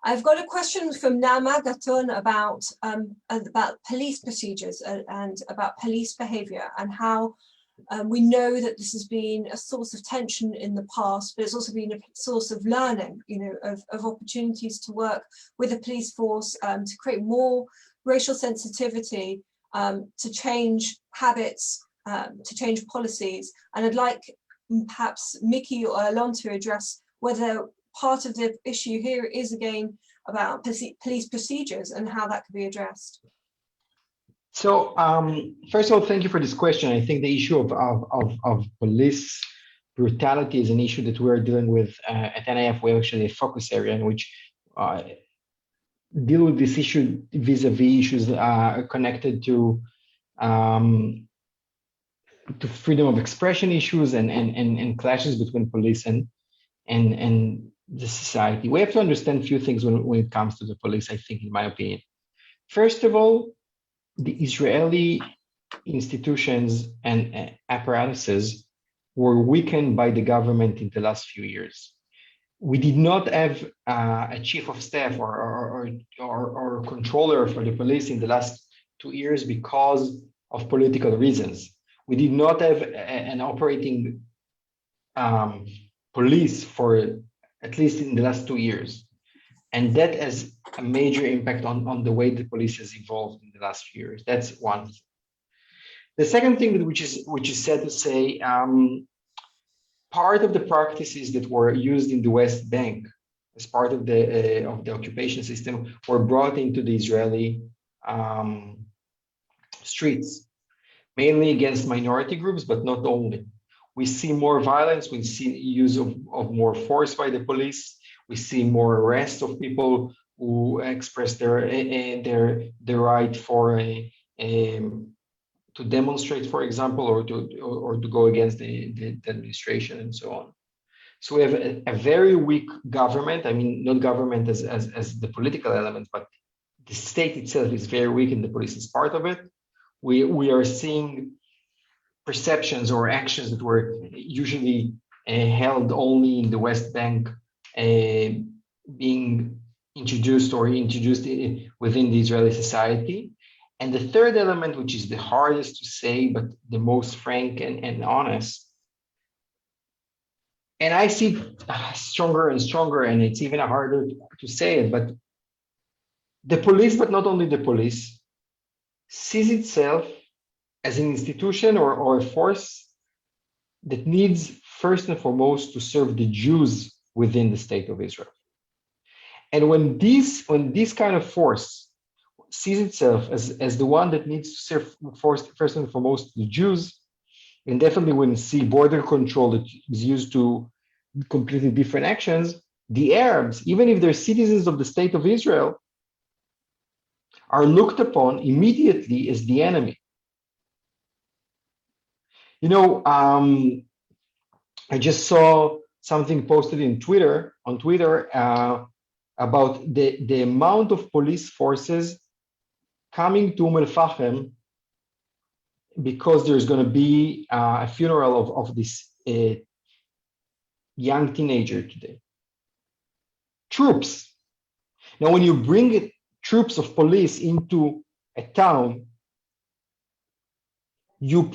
I've got a question from Nama Gatun about police procedures and about police behavior, and how we know that this has been a source of tension in the past, but it's also been a source of learning, of opportunities to work with the police force to create more racial sensitivity, to change habits, to change policies. And I'd like perhaps Mickey or Alon to address whether part of the issue here is again about police procedures and how that could be addressed. So first of all, thank you for this question. I think the issue of police brutality is an issue that we're dealing with at NIF. We have actually a focus area in which deal with this issue vis-a-vis issues connected to freedom of expression issues and clashes between police and the society. We have to understand a few things when it comes to the police, I think, in my opinion. First of all, the Israeli institutions and apparatuses were weakened by the government in the last few years. We did not have a chief of staff or controller for the police in the last 2 years because of political reasons. We did not have an operating police for at least in the last 2 years. And that has a major impact on the way the police has evolved in the last few years. That's one. The second thing which is sad to say, part of the practices that were used in the West Bank as part of the occupation system were brought into the Israeli streets, mainly against minority groups, but not only. We see more violence, we see use of more force by the police, we see more arrests of people who express their right for to demonstrate, for example, or to go against the administration and so on. So we have a very weak government. I mean, not government as the political element, but the state itself is very weak, and the police is part of it. We are seeing perceptions or actions that were usually held only in the West Bank being introduced within the Israeli society. And the third element, which is the hardest to say, but the most frank and honest, and I see stronger and stronger, and it's even harder to say it, but the police, but not only the police, sees itself as an institution or a force that needs first and foremost to serve the Jews within the state of Israel. And when this kind of force sees itself as the one that needs to serve first and foremost the Jews, and definitely when you see border control that is used to completely different actions, the Arabs, even if they're citizens of the state of Israel, are looked upon immediately as the enemy. You know, I just saw something posted on Twitter about the amount of police forces coming to Umm because there's going to be a funeral of this young teenager today. Troops. Now, when you bring troops of police into a town, you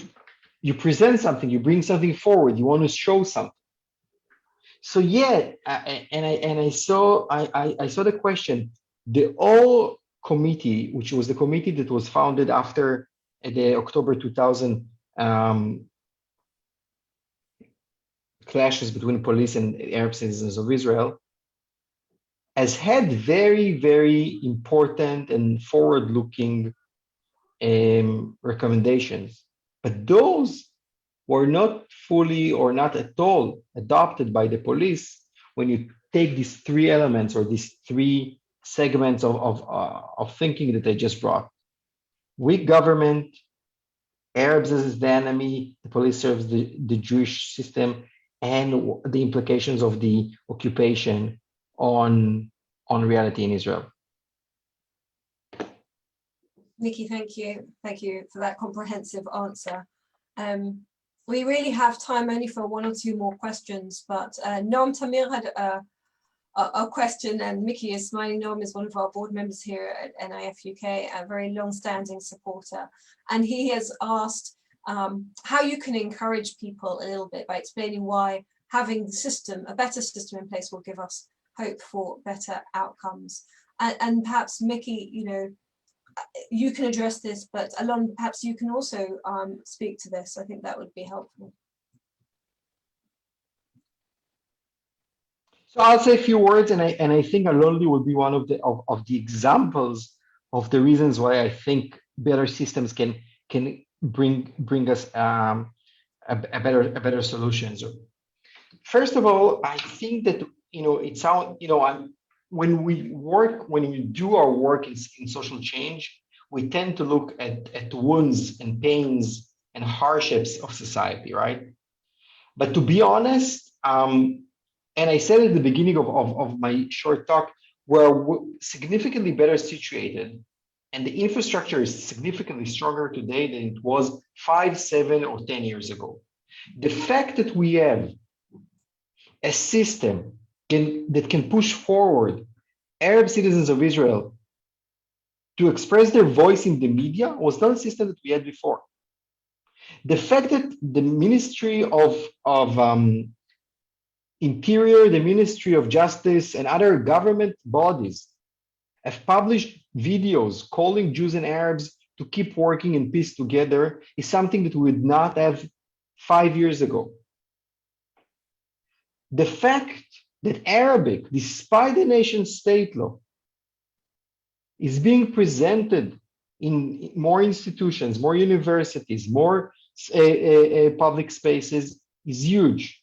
present something, you bring something forward, you want to show something. So yeah, I saw the question. The all committee, which was the committee that was founded after the October 2000 clashes between police and Arab citizens of Israel, has had very, very important and forward-looking recommendations, but those were not fully or not at all adopted by the police. When you take these three elements or these three segments of thinking that I just brought: weak government, Arabs as the enemy, the police serves the Jewish system, and the implications of the occupation on reality in Israel. Nikki, thank you. Thank you for that comprehensive answer. We really have time only for one or two more questions, but Noam Tamir had a question, and Mickey is smiling. Noam is one of our board members here at NIF UK, a very long-standing supporter, and he has asked how you can encourage people a little bit by explaining why having the system, a better system in place, will give us hope for better outcomes. And perhaps Mickey, you can address this, but Alon, perhaps you can also speak to this. I think that would be helpful. So I'll say a few words, and I think Alon-Lee will be one of the examples of the reasons why I think better systems can bring us a better solutions. First of all, I think that when we do our work in social change, we tend to look at wounds and pains and hardships of society, right? But to be honest, and I said at the beginning of my short talk, we're significantly better situated, and the infrastructure is significantly stronger today than it was 5, 7, or 10 years ago. The fact that we have a system that can push forward Arab citizens of Israel to express their voice in the media was not a system that we had before. The fact that the Ministry of Interior, the Ministry of Justice, and other government bodies have published videos calling Jews and Arabs to keep working in peace together is something that we would not have 5 years ago. The fact that Arabic, despite the nation state law, is being presented in more institutions, more universities, more public spaces is huge.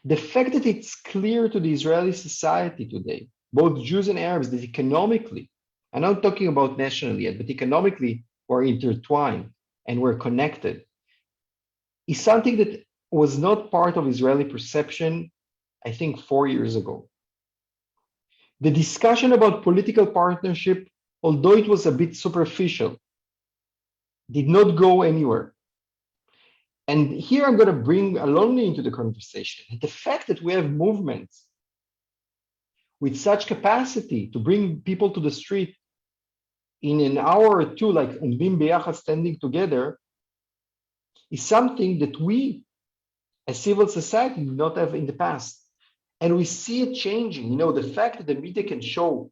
The fact that it's clear to the Israeli society today, both Jews and Arabs, that economically, I'm not talking about nationally yet, but economically we're intertwined and we're connected, is something that was not part of Israeli perception, I think, 4 years ago. The discussion about political partnership, although it was a bit superficial, did not go anywhere. And here I'm going to bring Alon-Lee into the conversation. The fact that we have movements with such capacity to bring people to the street in an hour or two, like Umdim Beyachad, standing together, is something that we, as civil society, did not have in the past. And we see it changing. The fact that the media can show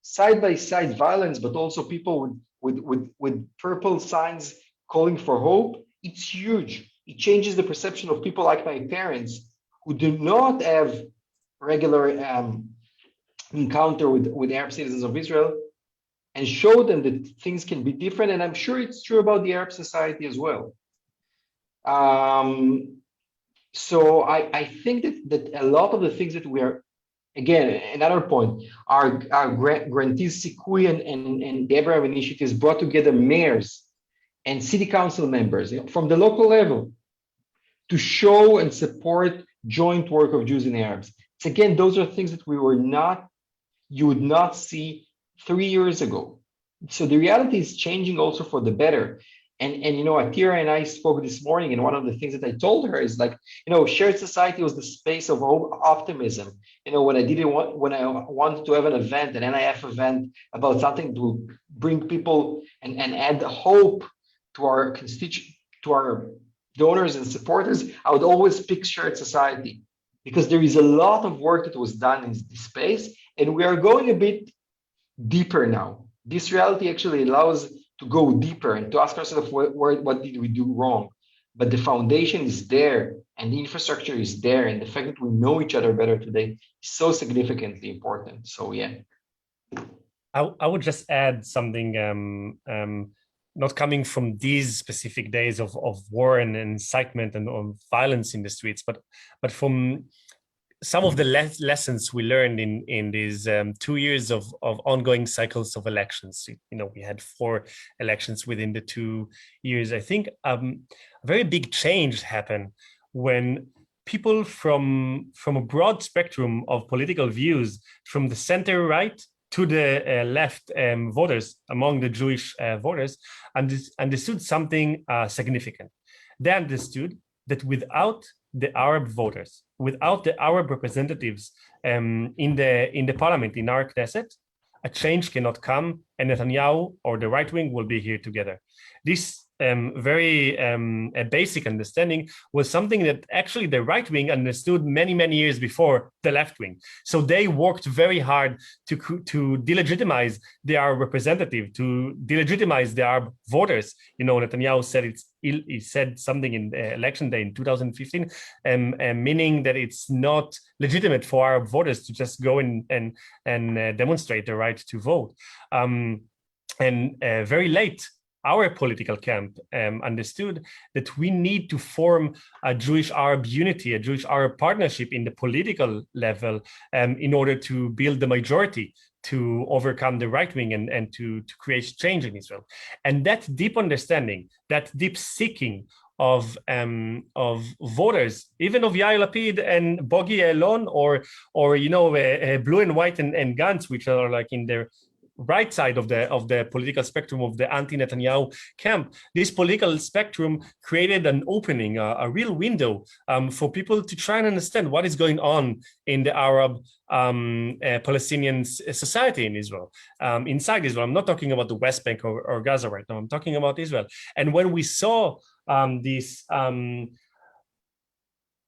side-by-side violence, but also people with purple signs calling for hope, it's huge. It changes the perception of people like my parents who do not have regular encounter with Arab citizens of Israel, and show them that things can be different. And I'm sure it's true about the Arab society as well. So I think that a lot of the things that we are, again, another point, our grantees Sikui and the Abraham initiatives brought together mayors and city council members from the local level to show and support joint work of Jews and Arabs. So again, those are things that you would not see 3 years ago. So the reality is changing also for the better. And Atira and I spoke this morning, and one of the things that I told her is shared society was the space of optimism. When I wanted to have an event, an NIF event about something to bring people and add hope to our donors and supporters, I would always pick shared society, because there is a lot of work that was done in this space, and we are going a bit deeper now. This reality actually allows to go deeper and to ask ourselves what did we do wrong. But the foundation is there and the infrastructure is there, and the fact that we know each other better today is so significantly important. So yeah. I would just add something, not coming from these specific days of war and incitement and of violence in the streets, but from some of the lessons we learned in these 2 years of ongoing cycles of elections. We had 4 elections within the 2 years. I think a very big change happened when people from a broad spectrum of political views, from the center right to the left voters, among the Jewish voters, understood something significant. They understood that without the Arab voters, without the Arab representatives in the parliament, in our Knesset, a change cannot come, and Netanyahu or the right wing will be here together. This very basic understanding was something that actually the right wing understood many, many years before the left wing. So they worked very hard to delegitimize the Arab representative, to delegitimize the Arab voters. You know, Netanyahu said he said something in election day in 2015, meaning that it's not legitimate for Arab voters to just go and demonstrate the right to vote. Very late, our political camp understood that we need to form a Jewish-Arab unity, a Jewish-Arab partnership in the political level in order to build the majority, to overcome the right wing and to create change in Israel. And that deep understanding, that deep seeking of voters, even of Yair Lapid and Bogi Elon, or you know, Blue and White and Gantz, which are like in their right side of the political spectrum of the anti-Netanyahu camp. This political spectrum created an opening, a real window for people to try and understand what is going on in the Arab Palestinian society in Israel, inside Israel. I'm not talking about the West Bank or Gaza right now. I'm talking about Israel. And when we saw this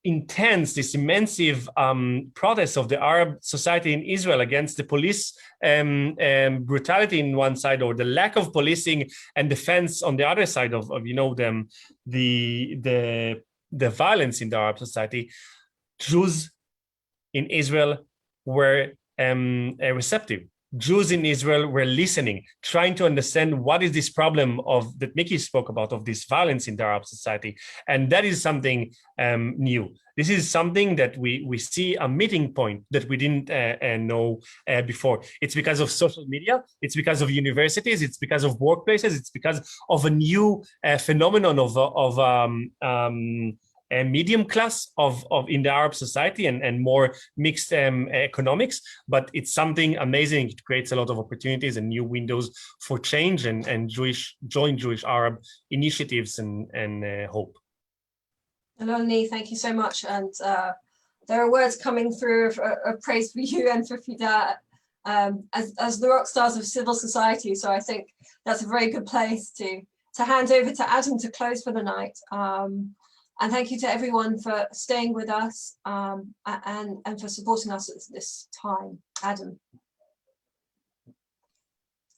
intense, this immense protest of the Arab society in Israel against the police brutality in one side, or the lack of policing and defense on the other side of you know, the violence in the Arab society, Jews in Israel were receptive. Jews in Israel were listening, trying to understand what is this problem of that Mickey spoke about, of this violence in the Arab society. And that is something new. This is something that we see a meeting point that we didn't know before. It's because of social media, it's because of universities, it's because of workplaces, it's because of a new phenomenon of a medium class of in the Arab society and more mixed economics, but it's something amazing. It creates a lot of opportunities and new windows for change and joint Jewish-Arab initiatives and hope. Alon-Lee, thank you so much. And there are words coming through of praise for you and for Fida as the rock stars of civil society. So I think that's a very good place to hand over to Adam to close for the night. And thank you to everyone for staying with us and for supporting us at this time. Adam.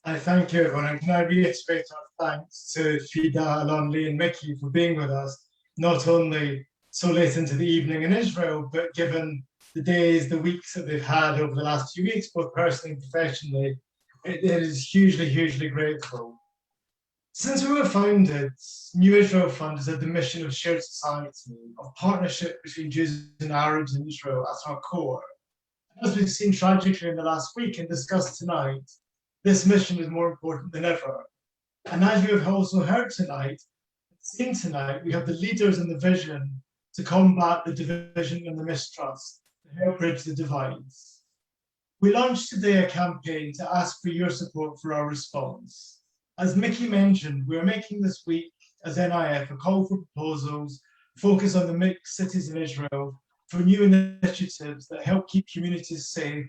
I thank you, everyone. And can I reiterate our thanks to Fida, Alon-Lee and Mickey for being with us, not only so late into the evening in Israel, but given the days, the weeks that they've had over the last few weeks, both personally and professionally, it is hugely, hugely grateful. Since we were founded, New Israel Fund has had the mission of shared society, of partnership between Jews and Arabs in Israel at our core. And as we've seen tragically in the last week and discussed tonight, this mission is more important than ever. And as you have also heard tonight, seen tonight, we have the leaders and the vision to combat the division and the mistrust, to help bridge the divides. We launched today a campaign to ask for your support for our response. As Mickey mentioned, we are making this week as NIF a call for proposals focused on the mixed cities in Israel for new initiatives that help keep communities safe,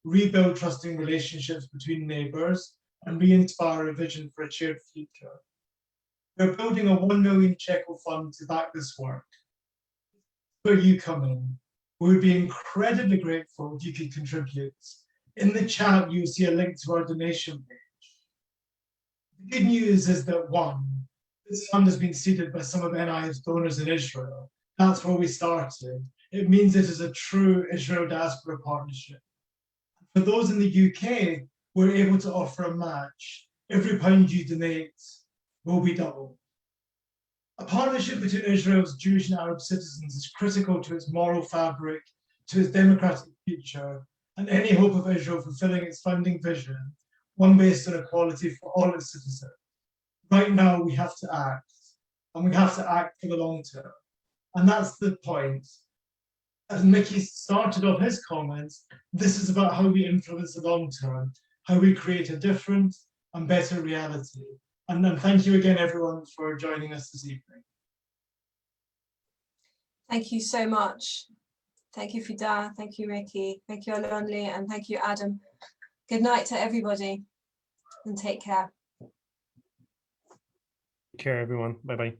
rebuild trusting relationships between neighbours, and re-inspire a vision for a shared future. We're building a 1 million shekel fund to back this work. Where you come in, we would be incredibly grateful if you could contribute. In the chat, you'll see a link to our donation page. The good news is that, one, this fund has been seeded by some of NIF's donors in Israel. That's where we started. It means it is a true Israel diaspora partnership. For those in the UK, we're able to offer a match. Every pound you donate will be doubled. A partnership between Israel's Jewish and Arab citizens is critical to its moral fabric, to its democratic future, and any hope of Israel fulfilling its founding vision, one based on equality for all its citizens. Right now, we have to act, and we have to act for the long term. And that's the point. As Mickey started off his comments, this is about how we influence the long term, how we create a different and better reality. And thank you again, everyone, for joining us this evening. Thank you so much. Thank you, Fida. Thank you, Ricky. Thank you, Alon-Lee, and thank you, Adam. Good night to everybody, and take care. Take care, everyone. Bye-bye.